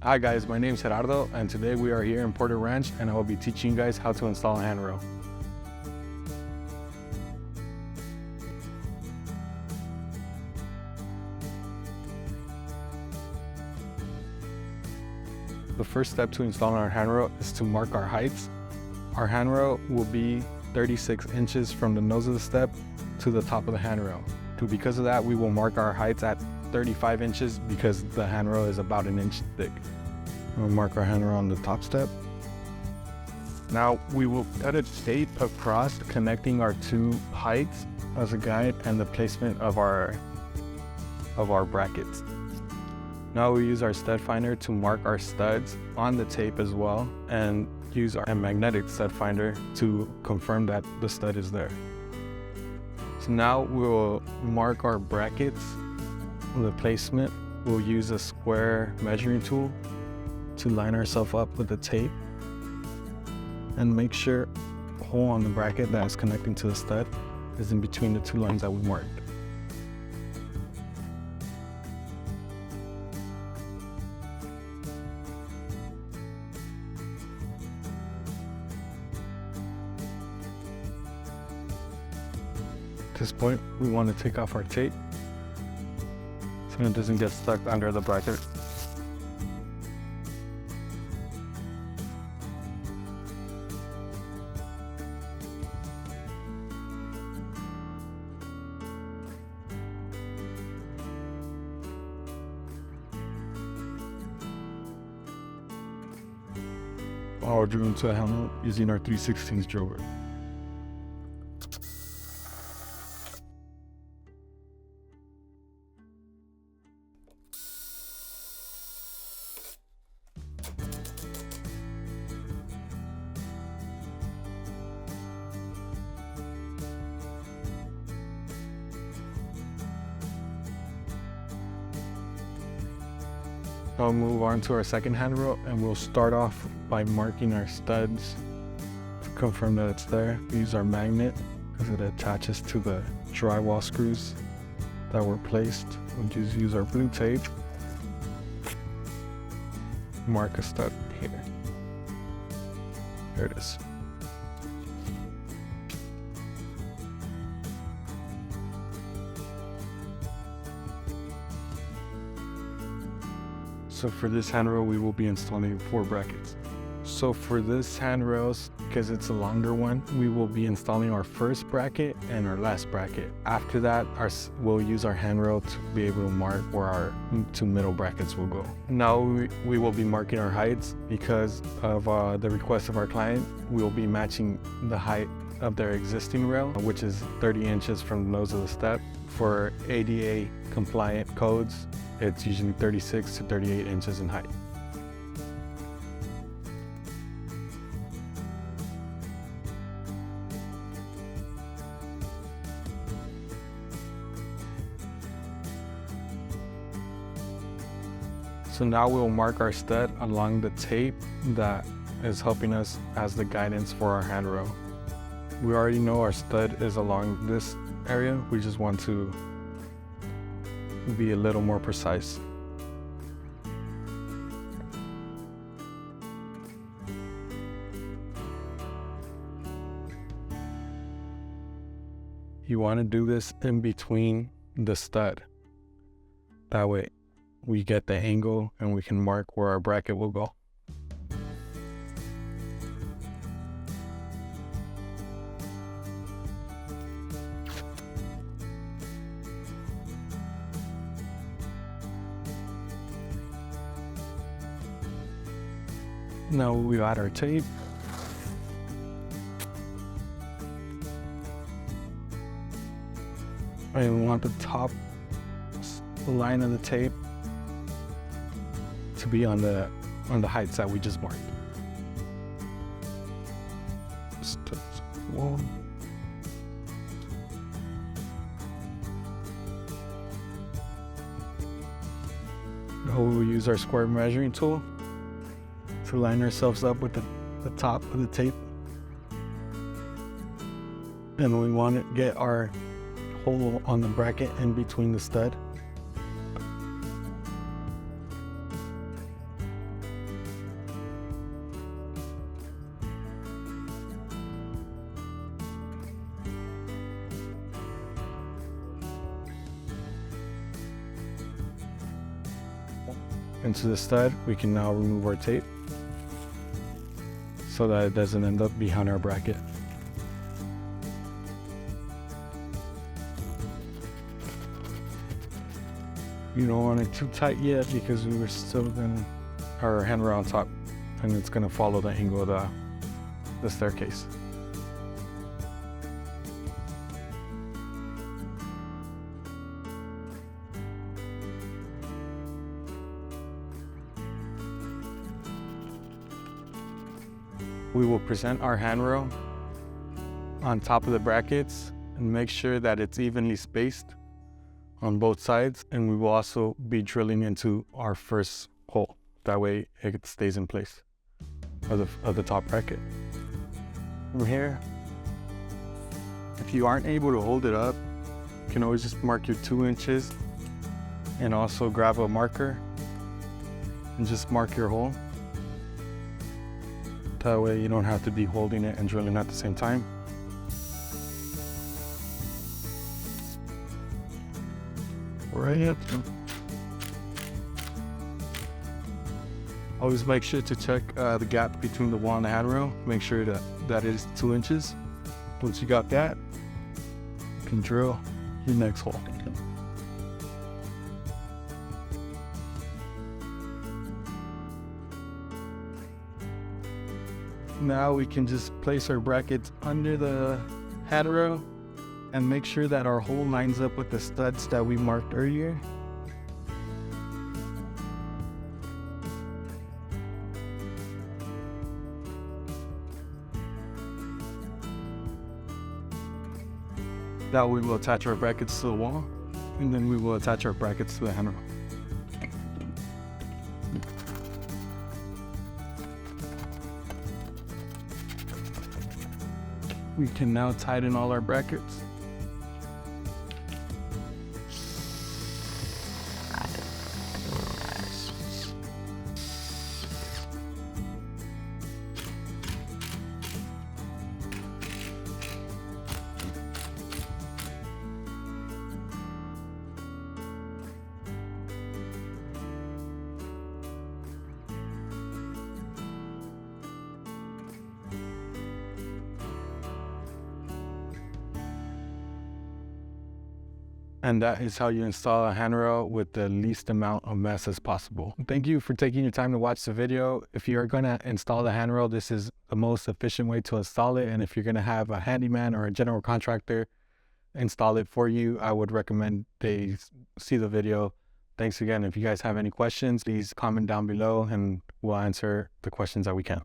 Hi guys, my name is Gerardo and today we are here in Porter Ranch and I will be teaching you guys how to install a handrail. The first step to installing our handrail is to mark our heights. Our handrail will be 36 inches from the nose of the step to the top of the handrail. Because of that, we will mark our heights at 35 inches because the handrail is about an inch thick. We'll mark our handrail on the top step. Now we will cut a tape across connecting our two heights as a guide and the placement of our brackets. Now we use our stud finder to mark our studs on the tape as well and use our magnetic stud finder to confirm that the stud is there. So now we'll mark our brackets, the placement. We'll use a square measuring tool to line ourselves up with the tape and make sure the hole on the bracket that is connecting to the stud is in between the two lines that we marked. At this point, we want to take off our tape so it doesn't get stuck under the bracket. Power drill into a handle using our 3/16 drill bit. I'll move on to our second handrail and we'll start off by marking our studs to confirm that it's there. We use our magnet because it attaches to the drywall screws that were placed. We'll just use our blue tape, mark a stud here. There it is. So for this handrail, we will be installing 4 brackets. So for this handrails, because it's a longer one, we will be installing our first bracket and our last bracket. After that, we'll use our handrail to be able to mark where our 2 middle brackets will go. Now we will be marking our heights because of the request of our client. We will be matching the height of their existing rail, which is 30 inches from the nose of the step. For ADA compliant codes, it's usually 36 to 38 inches in height. So now we'll mark our stud along the tape that is helping us as the guidance for our handrail. We already know our stud is along this area. We just want to be a little more precise. You want to do this in between the stud. That way we get the angle and we can mark where our bracket will go. Now we add our tape. And we want the top line of the tape to be on the heights that we just marked. Now we'll use our square measuring tool to line ourselves up with the top of the tape. And we want to get our hole on the bracket in between the stud. into the stud, we can now remove our tape so that it doesn't end up behind our bracket. You don't want it too tight yet because we were still gonna our handrail on top, and it's gonna follow the angle of the staircase. We will present our handrail on top of the brackets and make sure that it's evenly spaced on both sides, and we will also be drilling into our first hole. That way it stays in place of the top bracket. From here, if you aren't able to hold it up, you can always just mark your 2 inches and also grab a marker and just mark your hole. That way you don't have to be holding it and drilling at the same time. Right. Always make sure to check the gap between the wall and the handrail. Make sure that is 2 inches. Once you got that, you can drill your next hole. Now we can just place our brackets under the handrail and make sure that our hole lines up with the studs that we marked earlier. Now we will attach our brackets to the wall, and then we will attach our brackets to the handrail. We can now tighten all our brackets. And that is how you install a handrail with the least amount of mess as possible. Thank you for taking your time to watch the video. If you're gonna install the handrail, this is the most efficient way to install it. And if you're gonna have a handyman or a general contractor install it for you, I would recommend they see the video. Thanks again. If you guys have any questions, please comment down below and we'll answer the questions that we can.